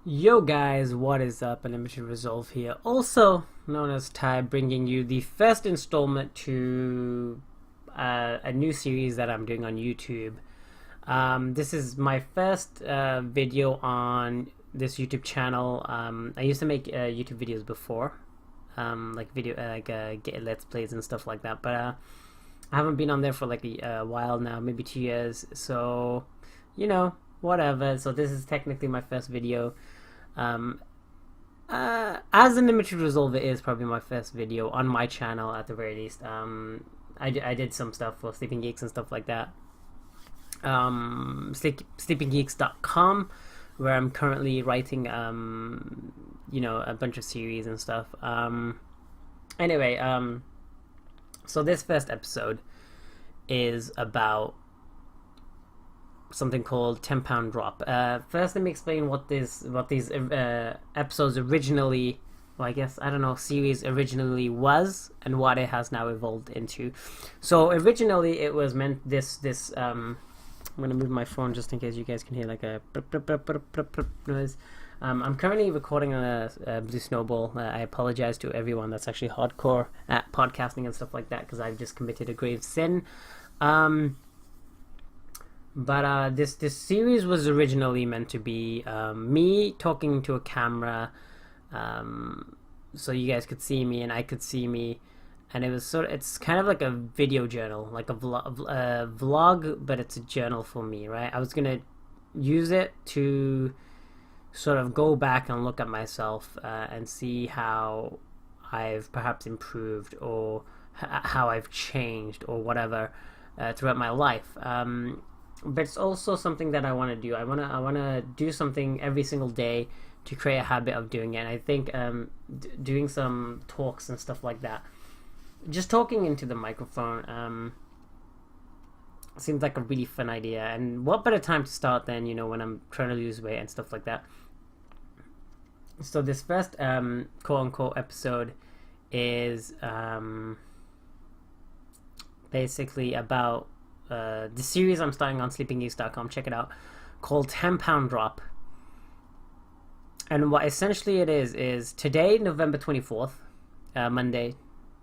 Yo guys, what is up? Unlimited Resolve here, also known as Ty, bringing you the first installment to a new series that I'm doing on YouTube. This is my first video on this YouTube channel. I used to make YouTube videos before, get let's plays and stuff like that, but I haven't been on there for like a while now, maybe 2 years. So, whatever. So this is technically my first video. Um, as Unlimited Resolve, it is probably my first video on my channel at the very least. I did some stuff for Sleeping Geeks and stuff like that. Sleepinggeeks.com, where I'm currently writing, a bunch of series and stuff. Anyway, so this first episode is about something called £10 drop. First, let me explain what these episodes originally, well, I guess I don't know, series originally was and what it has now evolved into. So originally, it was meant this. I'm gonna move my phone just in case you guys can hear like a noise. I'm currently recording on a Blue Snowball. I apologize to everyone that's actually hardcore at podcasting and stuff like that, because I've just committed a grave sin. But this series was originally meant to be me talking to a camera, so you guys could see me and I could see me, and it's kind of like a video journal, like a vlog, but it's a journal for me, right? I was gonna use it to sort of go back and look at myself and see how I've perhaps improved, or how I've changed, or whatever throughout my life. But it's also something that I want to do. I want to do something every single day to create a habit of doing it. And I think doing some talks and stuff like that, just talking into the microphone, seems like a really fun idea. And what better time to start than when I'm trying to lose weight and stuff like that. So this first quote unquote episode is basically about the series I'm starting on sleepinggeeks.com, check it out, called £10 Drop. And what essentially it is today, November 24th, Monday,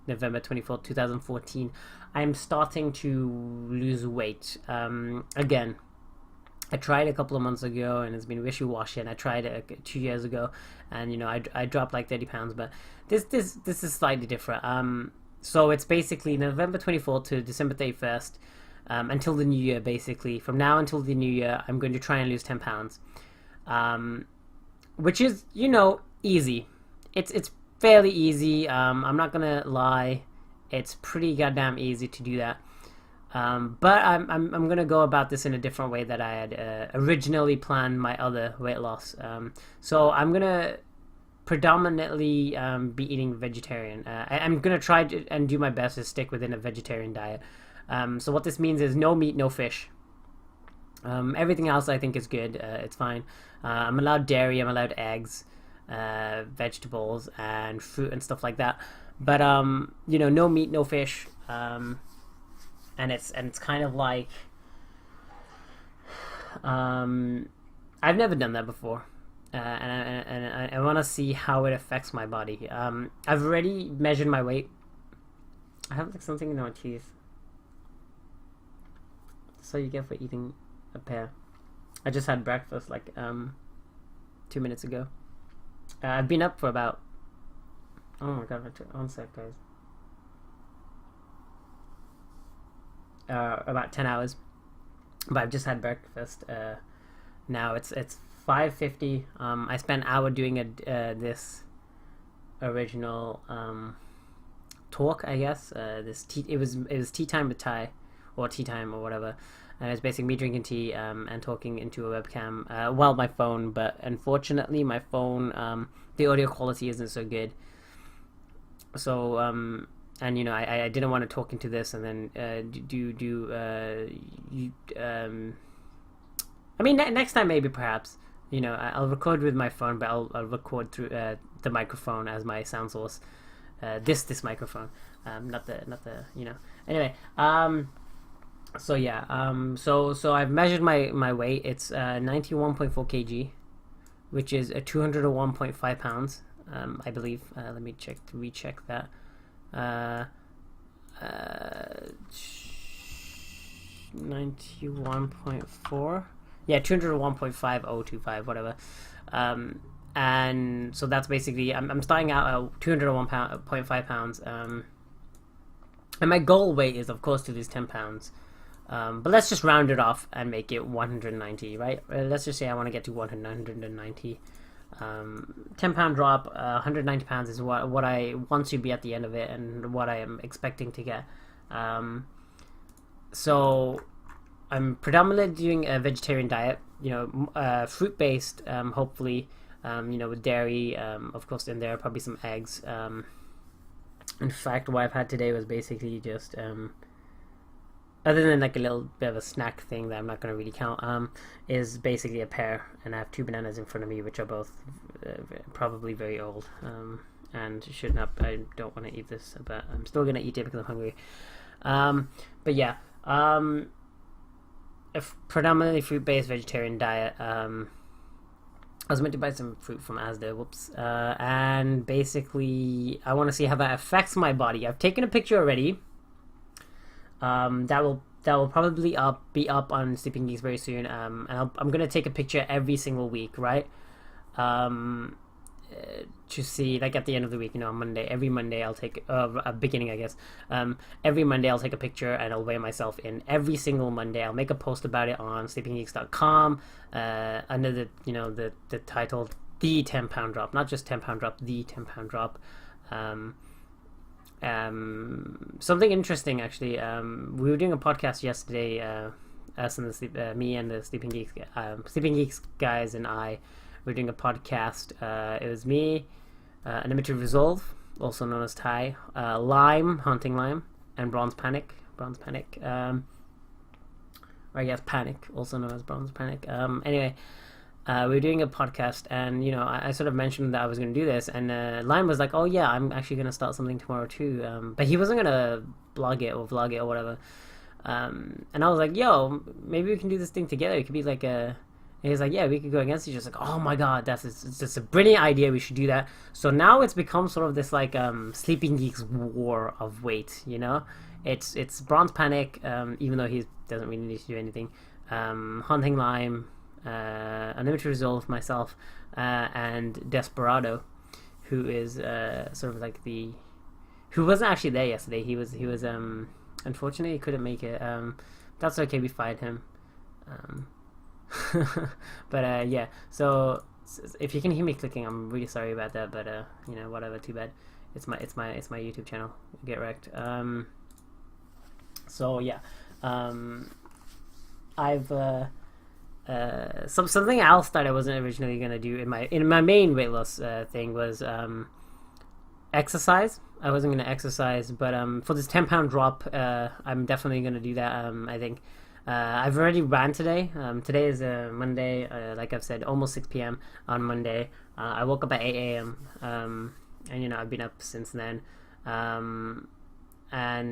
November 24th, 2014, I'm starting to lose weight. Again, I tried a couple of months ago and it's been wishy-washy, and I tried it 2 years ago, and I dropped like 30 pounds, but this is slightly different. So it's basically November 24th to December 31st. Until the new year, basically. From now until the new year, I'm going to try and lose 10 pounds. Which is, easy. It's fairly easy. I'm not going to lie. It's pretty goddamn easy to do that. But I'm going to go about this in a different way that I had originally planned my other weight loss. So I'm going to predominantly be eating vegetarian. I'm going to try and do my best to stick within a vegetarian diet. So what this means is no meat, no fish. Everything else I think is good. It's fine. I'm allowed dairy. I'm allowed eggs, vegetables, and fruit and stuff like that. But no meat, no fish. And it's kind of like I've never done that before, and I want to see how it affects my body. I've already measured my weight. I have like something in my teeth. So you get for eating a pear. I just had breakfast like 2 minutes ago. I've been up for about, oh my god, one sec guys, about 10 hours, but I've just had breakfast. Now it's 5:50. I spent an hour doing this original talk, I guess. It was tea time with Ty, or tea time or whatever, and it's basically me drinking tea and talking into a webcam, my phone, but unfortunately my phone, the audio quality isn't so good. So and I didn't want to talk into this and then I mean, next time maybe perhaps I'll record with my phone, but I'll record through the microphone as my sound source. This microphone, not the anyway. So yeah, so I've measured my weight. It's 91.4 kg. which is a 201.5 pounds, I believe. Let me recheck that. 91.4. Yeah, 201.5025, whatever. And so that's basically, I'm starting out at 201.5 pounds. And my goal weight is, of course, to lose 10 pounds. But let's just round it off and make it 190, right? Let's just say I want to get to 190. 10-pound drop, 190 pounds is what I want to be at the end of it, and what I am expecting to get. So I'm predominantly doing a vegetarian diet, fruit-based, hopefully, with dairy, of course, in there, probably some eggs. In fact, what I've had today was basically just, other than like a little bit of a snack thing that I'm not going to really count, is basically a pear, and I have 2 bananas in front of me, which are both probably very old, and should not. I don't want to eat this, but I'm still going to eat it because I'm hungry. But yeah, a predominantly fruit-based vegetarian diet. I was meant to buy some fruit from Asda, whoops, and basically I want to see how that affects my body. I've taken a picture already. That will probably be up on Sleeping Geeks very soon. And I'm gonna take a picture every single week, right? To see, like, at the end of the week, on Monday. Every Monday I'll take a beginning, I guess. Every Monday I'll take a picture and I'll weigh myself in. Every single Monday I'll make a post about it on sleepinggeeks.com under the title "The 10-Pound Drop," not just 10-Pound Drop, the 10-Pound Drop. Something interesting, actually. We were doing a podcast yesterday, me and the Sleeping Geeks guys and I were doing a podcast. It was me, Unlimited Resolve, also known as Ty, Lime, Haunting Lime, and Bronze Panic, or I guess Panic, also known as Bronze Panic. Anyway, we were doing a podcast, and I sort of mentioned that I was going to do this, and Lime was like, "Oh yeah, I'm actually going to start something tomorrow too," but he wasn't going to blog it or vlog it or whatever. And I was like, "Yo, maybe we can do this thing together. It could be like a." And he's like, "Yeah, we could go against each other." Like, "Oh my god, it's just a brilliant idea. We should do that." So now it's become sort of this like Sleeping Geeks war of weight. It's Bronze Panic, even though he doesn't really need to do anything. Haunting Lime. Unlimited Resolve, myself, and Desperado, who is sort of like who wasn't actually there yesterday. He was unfortunately he couldn't make it. That's okay, we fired him. But yeah, so if you can hear me clicking, I'm really sorry about that, but whatever, too bad. It's my YouTube channel. Get wrecked. So yeah, I've something else that I wasn't originally gonna do in my main weight loss thing was exercise. I wasn't gonna exercise, but for this 10-pound drop, I'm definitely gonna do that. I think I've already ran today. Today is Monday. Like I've said, almost 6 p.m. on Monday. I woke up at 8 a.m. And I've been up since then. And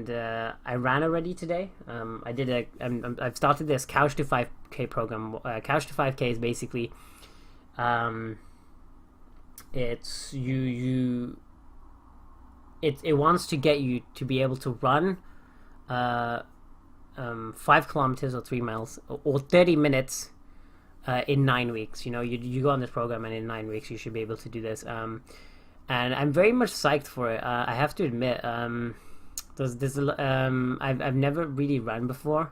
I ran already today. I've started this Couch to 5K program. Couch to 5K is basically, it's it wants to get you to be able to run 5 kilometers or 3 miles or 30 minutes in 9 weeks. You go on this program, and in 9 weeks you should be able to do this. And I'm very much psyched for it. I have to admit, I've never really run before,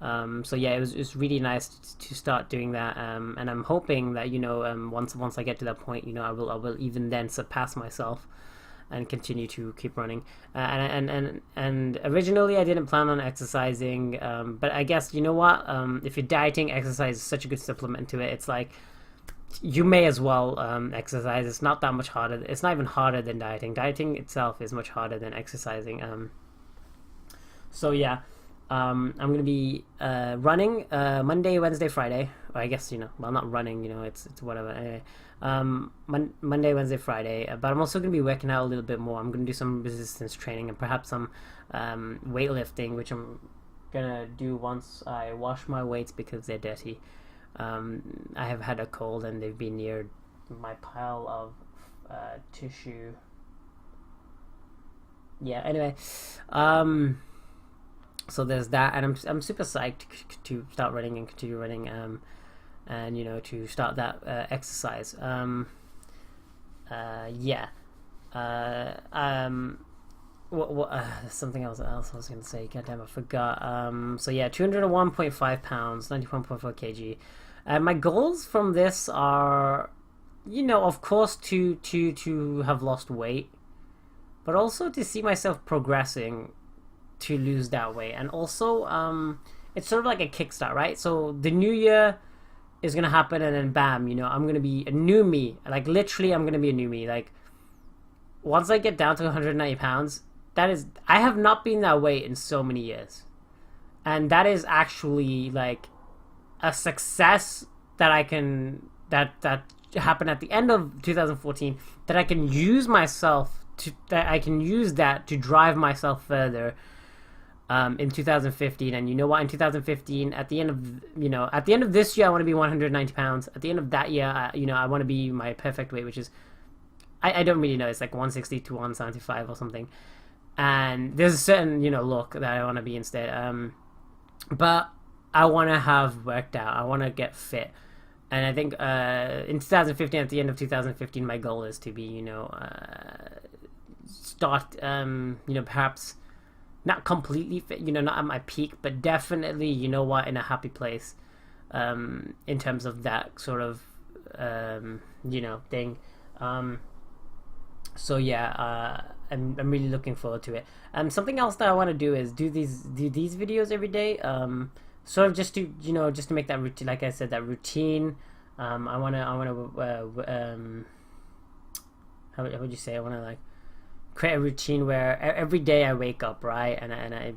so yeah, it's really nice to start doing that, and I'm hoping that once I get to that point, I will even then surpass myself and continue to keep running. And originally I didn't plan on exercising, but I guess if you're dieting, exercise is such a good supplement to it. It's like you may as well exercise. It's not that much harder. It's not even harder than dieting. Dieting itself is much harder than exercising. So yeah, I'm going to be running Monday, Wednesday, Friday. Or I guess, well, not running, it's whatever. Anyway, Monday, Wednesday, Friday. But I'm also going to be working out a little bit more. I'm going to do some resistance training and perhaps some weightlifting, which I'm going to do once I wash my weights because they're dirty. I have had a cold and they've been near my pile of tissue. Yeah, anyway, so there's that, and I'm super psyched to start running and continue running, and to start that exercise. Yeah. Something else I was gonna say. Goddamn, I forgot. So yeah, 201.5 pounds, 91.4 kg. My goals from this are, of course, to have lost weight, but also to see myself progressing to lose that weight, and also it's sort of like a kickstart, right? So the new year is gonna happen, and then bam, I'm gonna be a new me. Like literally, I'm gonna be a new me. Like once I get down to 190 pounds, I have not been that way in so many years, and that is actually like a success that that happened at the end of 2014, that I can use that to drive myself further in 2015. And you know what, in 2015, at the end of this year, I want to be 190 pounds. At the end of that year, I want to be my perfect weight, which is, I don't really know, it's like 160 to 175 or something. And there's a certain look that I want to be instead, but I want to have worked out, I want to get fit. And I think in 2015, at the end of 2015, my goal is to be start perhaps not completely fit, not at my peak, but definitely in a happy place, in terms of that sort of thing. So yeah, I'm really looking forward to it. Something else that I want to do is do these videos every day. Sort of just to make that routine, like I said, that routine. I wanna how would you say? I wanna like create a routine where every day I wake up, right, and I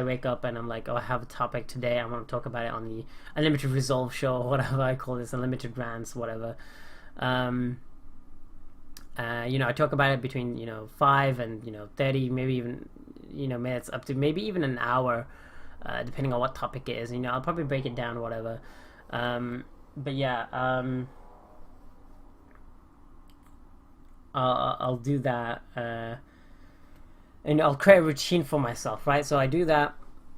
wake up and I'm like, oh, I have a topic today, I want to talk about it on the Unlimited Resolve show, or whatever I call this, Unlimited Rants, whatever. I talk about it between 5 and 30, maybe even minutes, up to maybe even an hour, depending on what topic it is. I'll probably break it down, whatever. But yeah, I'll do that, and I'll create a routine for myself, right? So I do that.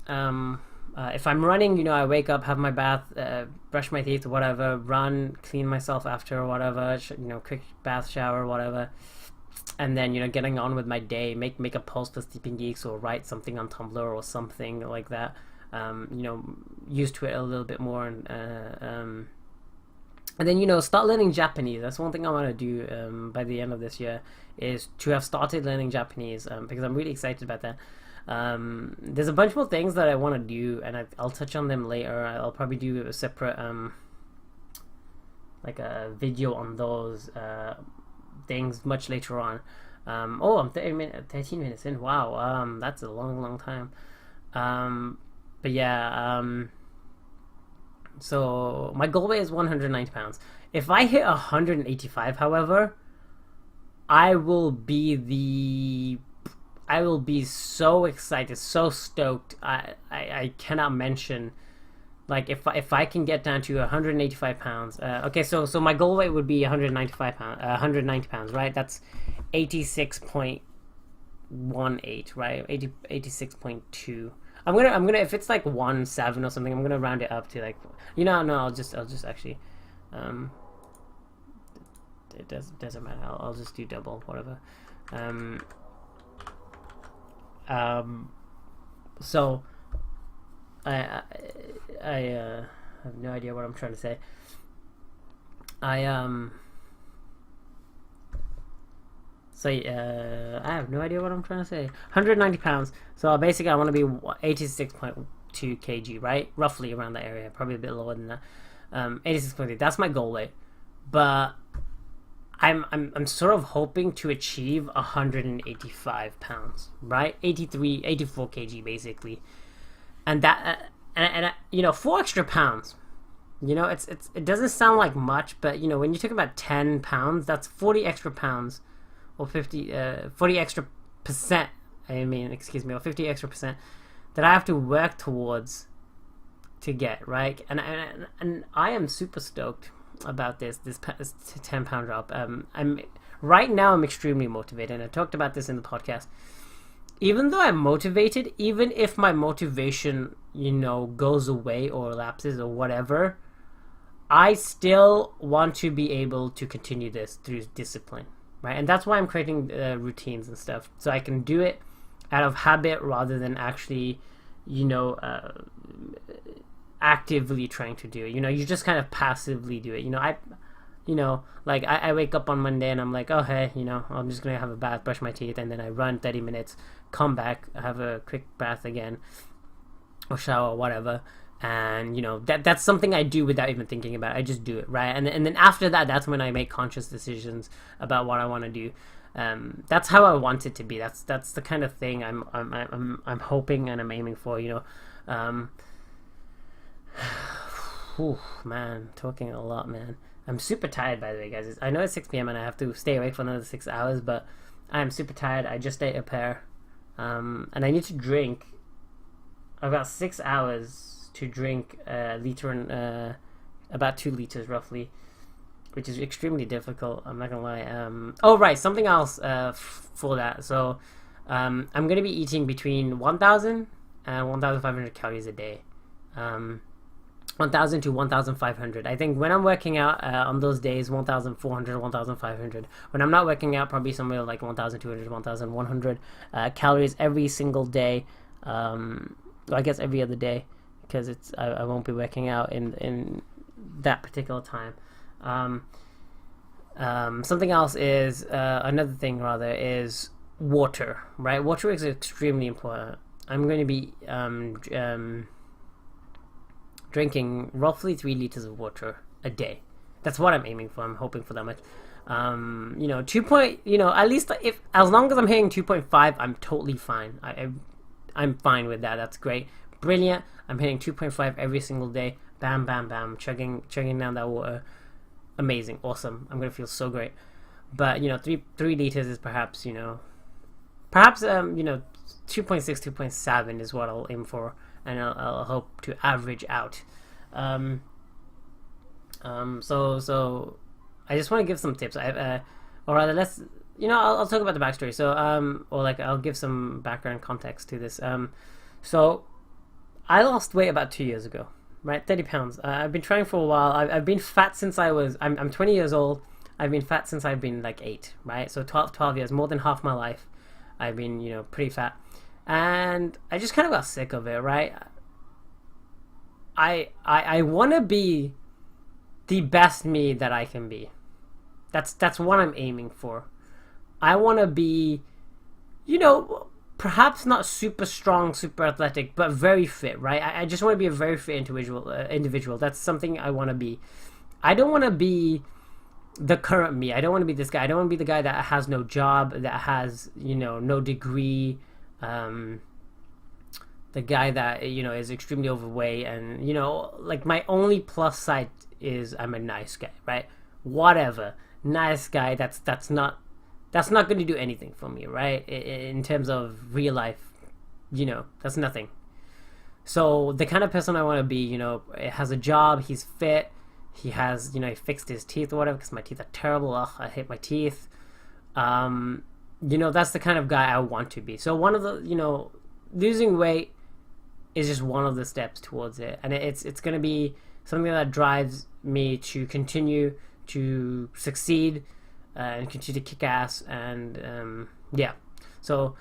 If I'm running, I wake up, have my bath, brush my teeth, whatever, run, clean myself after, or whatever, quick bath, shower, whatever, and then getting on with my day, make a post for Sleeping Geeks, or write something on Tumblr or something like that. Used to it a little bit more, and then start learning Japanese. That's one thing I want to do by the end of this year, is to have started learning Japanese, because I'm really excited about that. There's a bunch more things that I want to do, and I'll touch on them later. I'll probably do a separate like a video on those things much later on. I'm 13 minutes in. Wow, that's a long time. But yeah, so my goal weight is 190 pounds. If I hit 185, however, I will be so excited, so stoked. I cannot mention, like, if I can get down to 185 pounds. Okay, so my goal weight would be 190 pounds, right? That's 86.18, right? 86.2. I'm gonna if it's like 17 or something, I'm gonna round it up to like, no, I'll just actually, it doesn't matter. I'll just do double, whatever. So I have no idea what I'm trying to say. I have no idea what I'm trying to say. 190 pounds. So basically, I want to be 86.2 kg, right? Roughly around that area. Probably a bit lower than that. 86.2. That's my goal weight. But I'm sort of hoping to achieve 185 pounds, right? 84 kg basically, and that and 4 extra pounds. It doesn't sound like much, but when you talk about 10 pounds, that's 40 extra pounds, or 40 extra percent. Or 50 extra percent that I have to work towards to get, right? And I am super stoked about this 10-pound drop. I'm right now I'm extremely motivated, and I talked about this in the podcast. Even though I'm motivated, even if my motivation, goes away or lapses or whatever, I still want to be able to continue this through discipline, right? And that's why I'm creating routines and stuff, so I can do it out of habit rather than actually, actively trying to do it. You just kind of passively do it. I wake up on Monday and I'm like, oh hey, I'm just gonna have a bath, brush my teeth, and then I run 30 minutes, come back, have a quick bath again, or shower, or whatever. And that's something I do without even thinking about it. I just do it, right? And then after that, that's when I make conscious decisions about what I want to do. That's how I want it to be. That's the kind of thing I'm hoping and I'm aiming for. Whew, man, talking a lot, man. I'm super tired, by the way, guys. I know it's 6 p.m. and I have to stay awake for another 6 hours, but I'm super tired. I just ate a pear, and I need to drink. I've got 6 hours to drink a liter and about 2 liters roughly, which is extremely difficult. I'm not gonna lie. Oh right, something else for that. So I'm gonna be eating between 1,000 and 1,500 calories a day. 1,000 to 1,500. I think when I'm working out on those days, 1,400, 1,500. When I'm not working out, probably somewhere like 1,200, 1,100 calories every single day. I guess every other day, because I won't be working out in that particular time. Something else is another thing rather is water, right? Water is extremely important. I'm going to be drinking roughly 3 liters of water a day. That's what I'm aiming for. I'm hoping for that much. 2 at least as long as I'm hitting 2.5, I'm totally fine. I'm fine with that. That's great. Brilliant. I'm hitting 2.5 every single day. Bam, bam, bam. Chugging down that water. Amazing. Awesome. I'm going to feel so great. But, 3 liters is perhaps 2.6, 2.7 is what I'll aim for. And I'll hope to average out. So I just want to give some tips. Or rather, let's, I'll talk about the backstory. So, I'll give some background context to this. So I lost weight about 2 years ago, right? 30 pounds. I've been trying for a while. I've been fat since I'm 20 years old. I've been fat since I've been like 8, right? So 12 years, more than half my life. I've been, pretty fat. And I just kind of got sick of it, right? I want to be the best me that I can be. That's what I'm aiming for. I want to be, perhaps not super strong, super athletic, but very fit, right? I just want to be a very fit individual. That's something I want to be. I don't want to be the current me. I don't want to be this guy. I don't want to be the guy that has no job, that has, no degree, the guy that is extremely overweight, and my only plus side is I'm a nice guy, right? Whatever, nice guy. That's not going to do anything for me, right? In terms of real life, that's nothing. So the kind of person I want to be, has a job, he's fit, he has, he fixed his teeth or whatever, because my teeth are terrible. Ugh, I hate my teeth. That's the kind of guy I want to be. So one of the, losing weight is just one of the steps towards it, and it's going to be something that drives me to continue to succeed and continue to kick ass, and so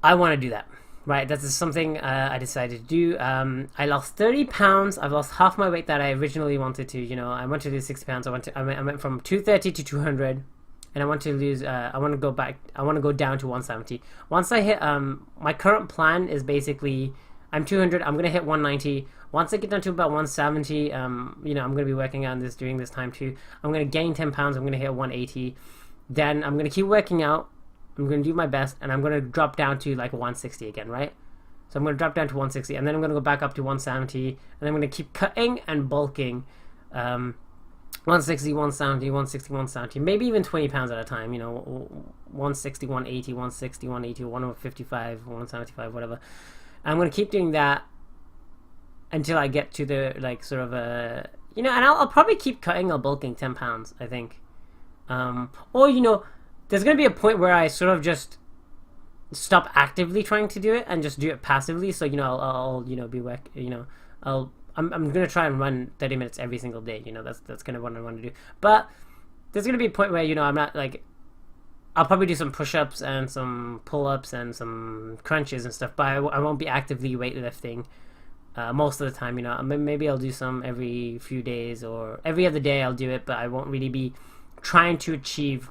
I want to do that, right? That's something I decided to do. I lost 30 pounds. I've lost half my weight that I originally wanted to. I wanted to lose 60 pounds. I went from 230 to 200. And I want to lose, I want to go down to 170. Once I hit, my current plan is basically, I'm 200, I'm going to hit 190. Once I get down to about 170, I'm going to be working on this during this time too. I'm going to gain 10 pounds, I'm going to hit 180. Then I'm going to keep working out, I'm going to do my best, and I'm going to drop down to like 160 again, right? So I'm going to drop down to 160, and then I'm going to go back up to 170, and then I'm going to keep cutting and bulking, 160, 170, 160, 170, maybe even 20 pounds at a time, 160, 180, 160, 180, 155, 175, whatever. I'm going to keep doing that until I get to the like sort of a and I'll probably keep cutting or bulking 10 pounds, I think. Or there's gonna be a point where I sort of just stop actively trying to do it and just do it passively. So I'll be work. I'm gonna try and run 30 minutes every single day. That's kind of what I want to do. But there's gonna be a point where I'm not like. I'll probably do some push-ups and some pull-ups and some crunches and stuff, but I won't be actively weightlifting most of the time. Maybe I'll do some every few days or every other day I'll do it, but I won't really be trying to achieve,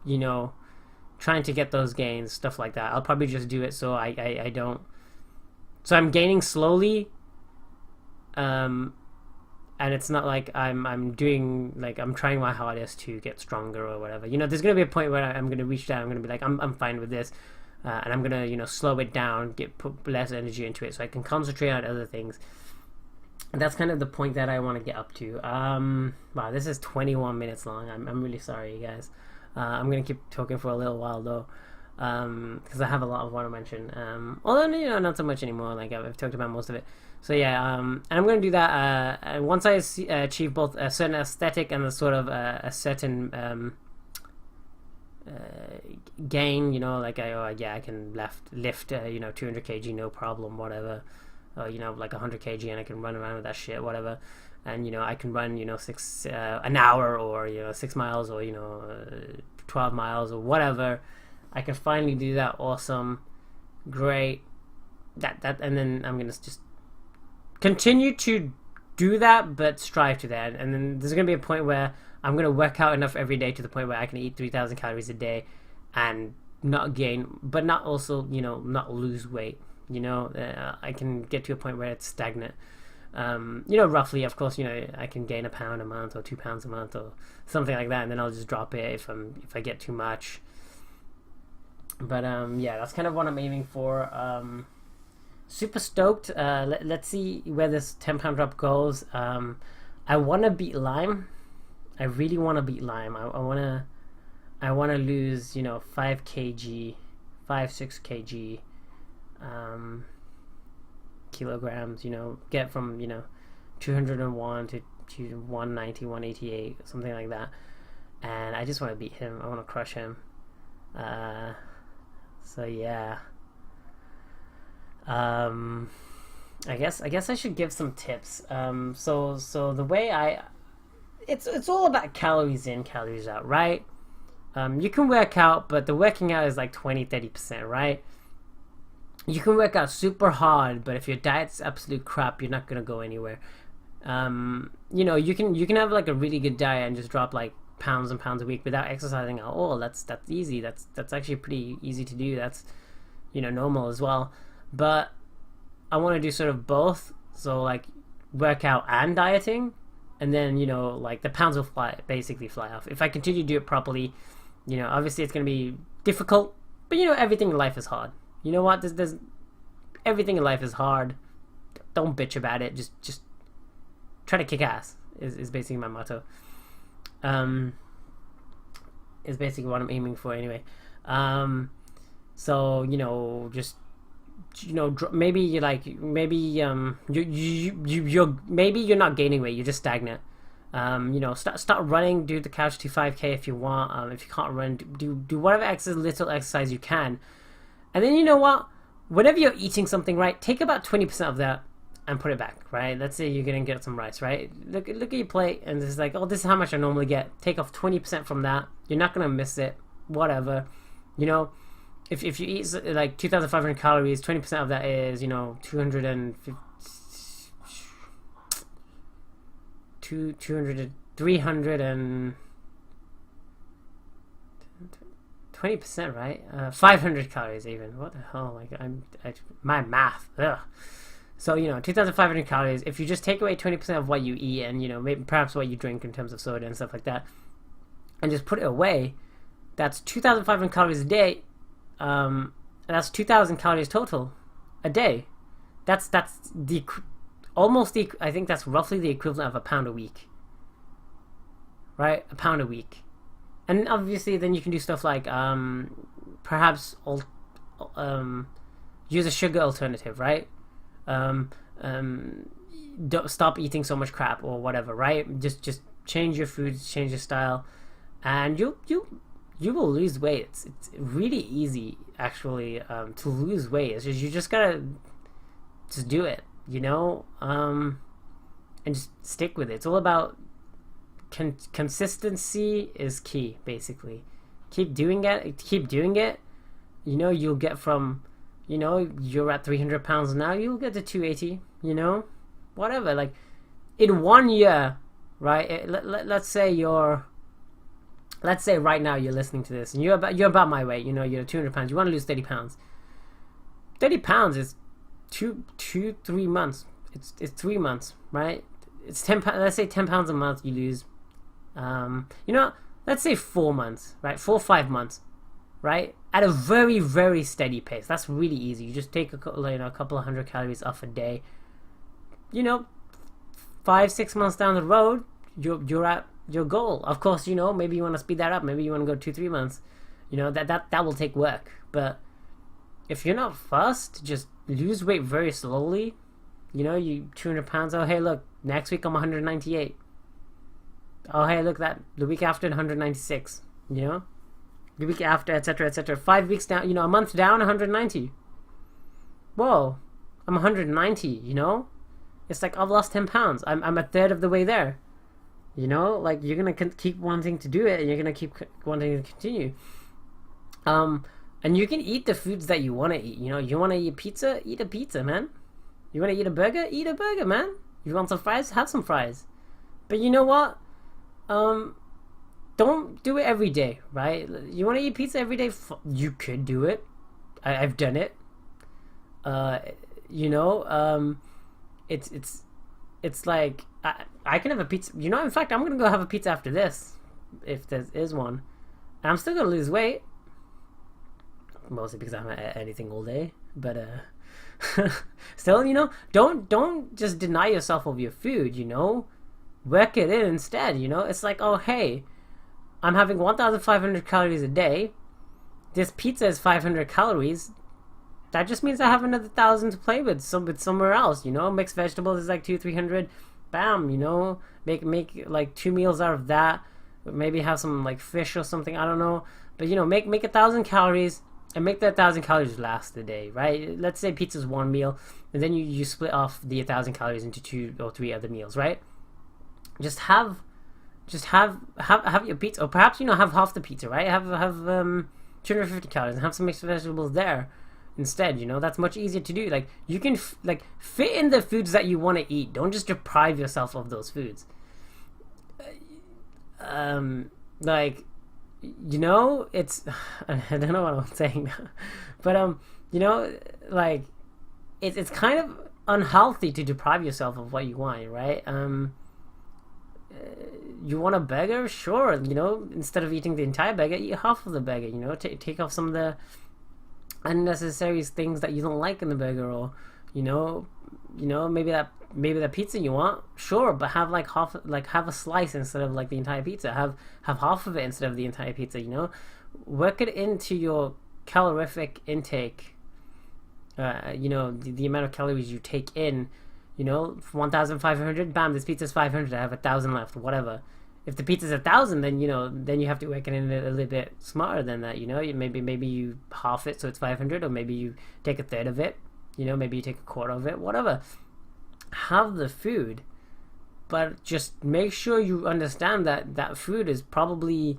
trying to get those gains, stuff like that. I'll probably just do it so I don't. So I'm gaining slowly, and it's not like I'm doing like I'm trying my hardest to get stronger or whatever. There's gonna be a point where I'm gonna reach down. I'm gonna be like I'm fine with this, and I'm gonna slow it down, put less energy into it, so I can concentrate on other things. And that's kind of the point that I want to get up to. Wow, this is 21 minutes long. I'm really sorry, you guys. I'm gonna keep talking for a little while though, because I have a lot of what to mention. Although not so much anymore. Like I've talked about most of it. So yeah, and I'm gonna do that. Once I achieve both a certain aesthetic and a sort of a certain gain, like I can lift 200 kg no problem, whatever. Like 100 kg and I can run around with that shit, whatever. And I can run an hour or 6 miles or 12 miles or whatever. I can finally do that. Awesome, great. That and then I'm gonna just continue to do that, but strive to that. And then there's gonna be a point where I'm gonna work out enough every day to the point where I can eat 3,000 calories a day and not gain, but not also not lose weight. I can get to a point where it's stagnant. Roughly, of course, I can gain a pound a month or 2 pounds a month or something like that, and then I'll just drop it if I get too much. But yeah, that's kind of what I'm aiming for. Super stoked. Let's see where this 10-pound drop goes. I want to beat Lime. I really want to beat Lime. I want to lose 5 kg, 6 kg kilograms. Get from 201 to 190, 188, something like that. And I just want to beat him. I want to crush him. So yeah. I guess I should give some tips. So the way it's all about calories in, calories out, right? You can work out, but the working out is like 20-30%, right? You can work out super hard, but if your diet's absolute crap, you're not gonna go anywhere. You can have like a really good diet and just drop like pounds and pounds a week without exercising at all. That's easy. That's actually pretty easy to do. That's normal as well. But I want to do sort of both. So like workout and dieting, and then like the pounds will basically fly off if I continue to do it properly. Obviously it's gonna be difficult, but everything in life is hard. You know what? There's everything in life is hard. Don't bitch about it. Just try to kick ass. Is basically my motto. Is basically what I'm aiming for anyway. So just maybe you're not gaining weight. You're just stagnant. Start running. Do the couch to 5K if you want. If you can't run, do whatever little exercise you can. And then whenever you're eating something, right, take about 20% of that and put it back, right? Let's say you're gonna get some rice, right? Look at your plate, and it's like, oh, this is how much I normally get. Take off 20% from that. You're not gonna miss it. Whatever, If you eat like 2,500 calories, 20% of that is 250, 300 and 20%, right? 500 calories even. What the hell? Like my math. Ugh. So 2,500 calories. If you just take away 20% of what you eat and maybe perhaps what you drink in terms of soda and stuff like that, and just put it away, that's 2,500 calories a day. That's 2,000 calories total a day. That's I think that's roughly the equivalent of a pound a week. Right? A pound a week. And obviously then you can do stuff like perhaps use a sugar alternative, right? don't stop eating so much crap or whatever, right? Just change your foods, change your style, and you will lose weight. It's really easy actually to lose weight. It's just you just gotta just do it, and just stick with it. It's all about consistency is key, basically. Keep doing it. You'll get from, you're at 300 pounds now, you'll get to 280, whatever. Like, in 1 year, right? Let's say right now you're listening to this and you're about my weight, you're 200 pounds, you want to lose 30 pounds. 30 pounds is 3 months. It's 3 months, right? It's 10 pounds. Let's say 10 pounds a month you lose. Let's say 4 months, right? 4 or 5 months, right? At a very, very steady pace. That's really easy. You just take a couple of 100 calories off a day. 5-6 months down the road, you're at your goal. Of course, maybe you want to speed that up. Maybe you want to go 2-3 months. That will take work. But if you're not fast, just lose weight very slowly. You 200 pounds. Oh, hey, look, next week I'm 198. Oh, hey, look, that the week after 196. The week after, etc., etc. 5 weeks down, a month down, 190. Whoa, I'm 190. It's like I've lost 10 pounds. I'm a third of the way there. Like, you're gonna keep wanting to do it, and you're gonna keep wanting to continue. And you can eat the foods that you want to eat. You want to eat pizza, eat a pizza, man. You want to eat a burger, man. You want some fries, have some fries. But you know what? Don't do it every day, right? You want to eat pizza every day? You could do it. I've done it. It's like I can have a pizza. In fact, I'm gonna go have a pizza after this, if there is one. And I'm still gonna lose weight, mostly because I haven't had anything all day. But still, don't just deny yourself of your food. Work it in instead. It's like, oh, hey, I'm having 1,500 calories a day. This pizza is 500 calories. That just means I have another 1,000 to play with somewhere else. Mixed vegetables is like 200-300. Bam. Make like 2 meals out of that. Maybe have some like fish or something. I don't know. But make 1,000 calories and make that 1,000 calories last the day, right? Let's say pizza's one meal, and then you split off the 1,000 calories into 2 or 3 other meals, right? Just have your pizza, or perhaps have half the pizza, right? Have 250 calories and have some mixed vegetables there instead. That's much easier to do. Like, you can fit in the foods that you want to eat. Don't just deprive yourself of those foods. It's I don't know what I'm saying now, but like it's kind of unhealthy to deprive yourself of what you want, right? You want a burger? Sure. Instead of eating the entire burger, eat half of the burger. Take off some of the unnecessary things that you don't like in the burger, or maybe that pizza you want. Sure, but have have a slice instead of like the entire pizza. Have half of it instead of the entire pizza. Work it into your calorific intake. The amount of calories you take in. 1,500, bam, this pizza's 500, I have 1,000 left, whatever. If the pizza's 1,000, then you have to work it in a little bit smarter than that. Maybe you half it so it's 500, or maybe you take a third of it. Maybe you take a quarter of it, whatever. Have the food, but just make sure you understand that food is probably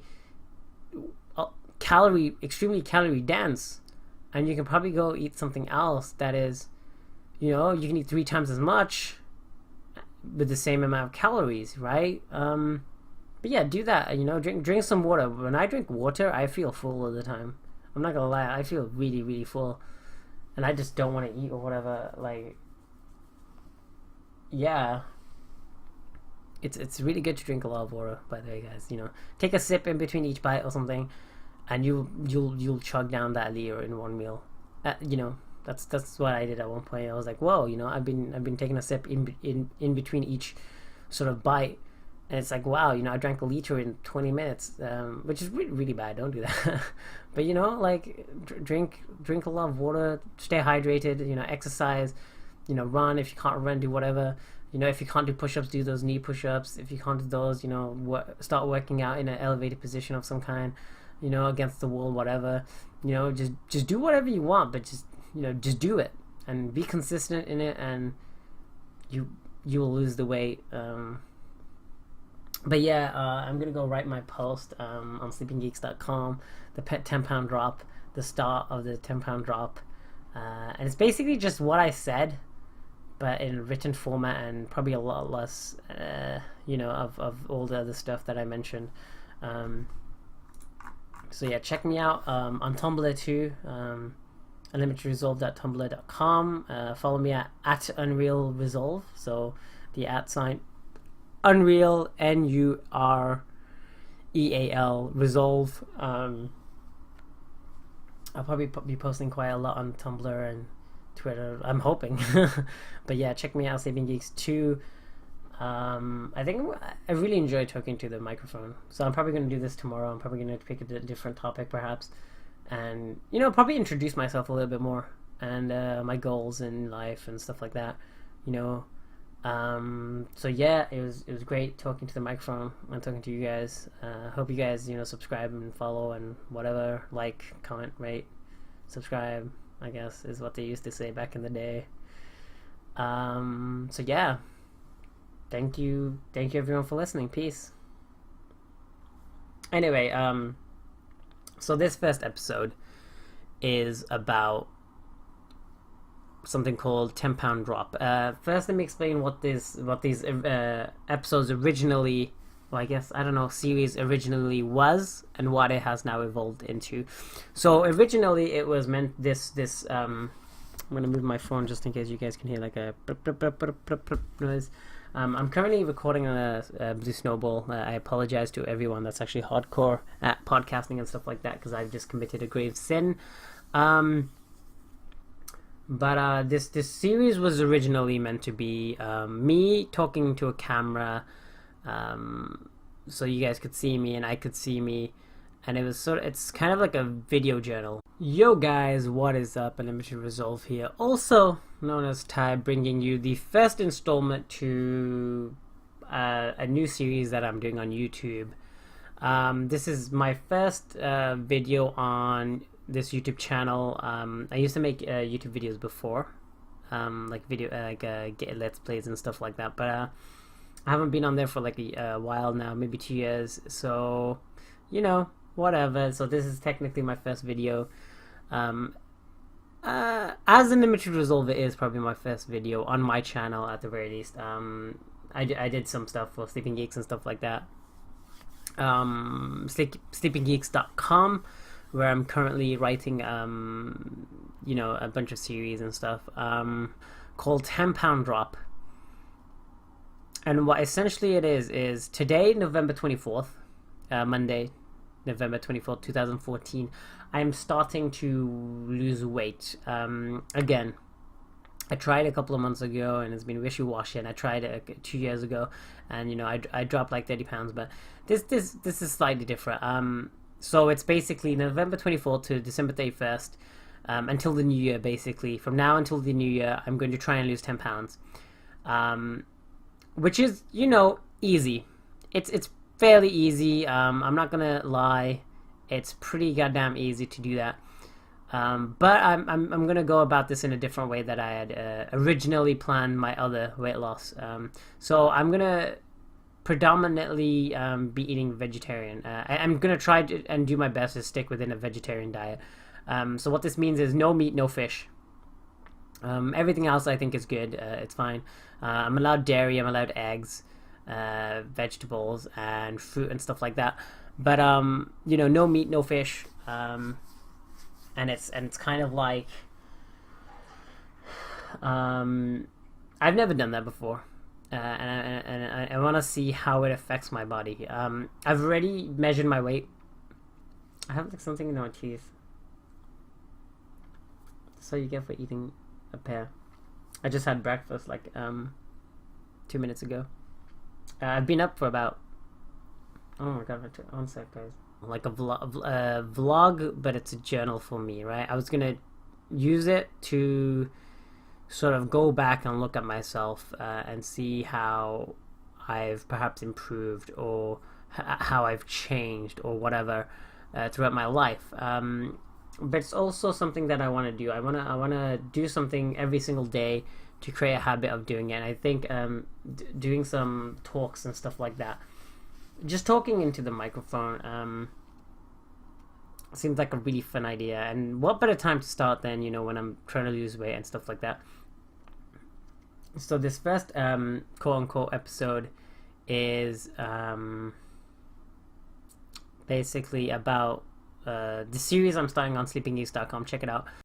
extremely calorie dense, and you can probably go eat something else that is, you can eat 3 times as much with the same amount of calories, right? But yeah, do that. Drink some water. When I drink water, I feel full all the time. I'm not gonna lie, I feel really, really full, and I just don't want to eat or whatever. Like, yeah, it's really good to drink a lot of water. By the way, guys, take a sip in between each bite or something, and you'll chug down that liter in one meal. That's what I did at one point. I was like, whoa, I've been taking a sip in between each sort of bite, and it's like, wow, I drank a liter in 20 minutes, which is really, really bad. Don't do that. But drink a lot of water, stay hydrated, exercise, run. If you can't run, do whatever. If you can't do push-ups, do those knee push-ups. If you can't do those, start working out in an elevated position of some kind, against the wall, whatever. Just do whatever you want, but just do it and be consistent in it, and you will lose the weight. But yeah, I'm gonna go write my post on sleepinggeeks.com, the pet 10-pound drop, the start of the 10-pound drop, and it's basically just what I said, but in written format, and probably a lot less, of all the other stuff that I mentioned. So yeah, check me out on Tumblr too, unlimitedresolve.tumblr.com. Follow me at @unrealresolve, so the @ Unreal, NUREAL, resolve. I'll probably be posting quite a lot on Tumblr and Twitter, I'm hoping. But yeah, check me out, Sleeping Geeks 2. I think I really enjoy talking to the microphone, so I'm probably going to do this tomorrow. I'm probably going to pick a different topic perhaps, and probably introduce myself a little bit more, and my goals in life and stuff like that. So yeah, it was great talking to the microphone and talking to you guys. Hope you guys subscribe and follow and whatever, like, comment, rate, subscribe, I guess is what they used to say back in the day. So yeah, thank you everyone for listening. Peace. Anyway, so this first episode is about something called 10-pound drop. First, let me explain what these episodes originally, well, I guess, I don't know, series originally was, and what it has now evolved into. So originally it was meant this I'm gonna move my phone just in case you guys can hear like a noise. I'm currently recording on a Blue Snowball. I apologize to everyone that's actually hardcore at podcasting and stuff like that, because I've just committed a grave sin. But this series was originally meant to be me talking to a camera, so you guys could see me and I could see me, and it's kind of like a video journal. Yo guys, what is up? Unlimited Resolve here, also known as Ty, bringing you the first installment to a new series that I'm doing on YouTube. This is my first video on this YouTube channel. I used to make YouTube videos before, get let's plays and stuff like that, but I haven't been on there for like a while now, maybe 2 years, so whatever. So this is technically my first video. As Unlimited Resolve, it is probably my first video on my channel at the very least. I did some stuff for Sleeping Geeks and stuff like that. Sleepinggeeks.com, where I'm currently writing, a bunch of series and stuff, called 10-pound drop. And what essentially it is today, November 24th, Monday, November 24th, 2014, I'm starting to lose weight. Again, I tried a couple of months ago and it's been wishy-washy, and I tried it 2 years ago, and I dropped like 30 pounds, but this is slightly different. So it's basically November 24th to December 31st, until the new year, basically. From now until the new year, I'm going to try and lose 10 pounds. Which is, easy. It's fairly easy. I'm not gonna lie. It's pretty goddamn easy to do that. But I'm gonna go about this in a different way that I had originally planned my other weight loss. So I'm gonna predominantly be eating vegetarian. I'm gonna try and do my best to stick within a vegetarian diet. So what this means is no meat, no fish. Everything else I think is good. It's fine. I'm allowed dairy, I'm allowed eggs, vegetables and fruit and stuff like that, but no meat, no fish. And it's kind of like I've never done that before, and I want to see how it affects my body. I've already measured my weight. I have like something in my teeth. That's all you get for eating a pear. I just had breakfast like 2 minutes ago. I've been up for about, oh my god, one sec guys, like a vlog, but it's a journal for me, right? I was gonna use it to sort of go back and look at myself and see how I've perhaps improved or how I've changed or whatever throughout my life. But it's also something that I want to do. I want to do something every single day to create a habit of doing it. And I think doing some talks and stuff like that, just talking into the microphone, seems like a really fun idea. And what better time to start than, when I'm trying to lose weight and stuff like that. So this first quote unquote episode is basically about the series I'm starting on sleepingeast.com. Check it out.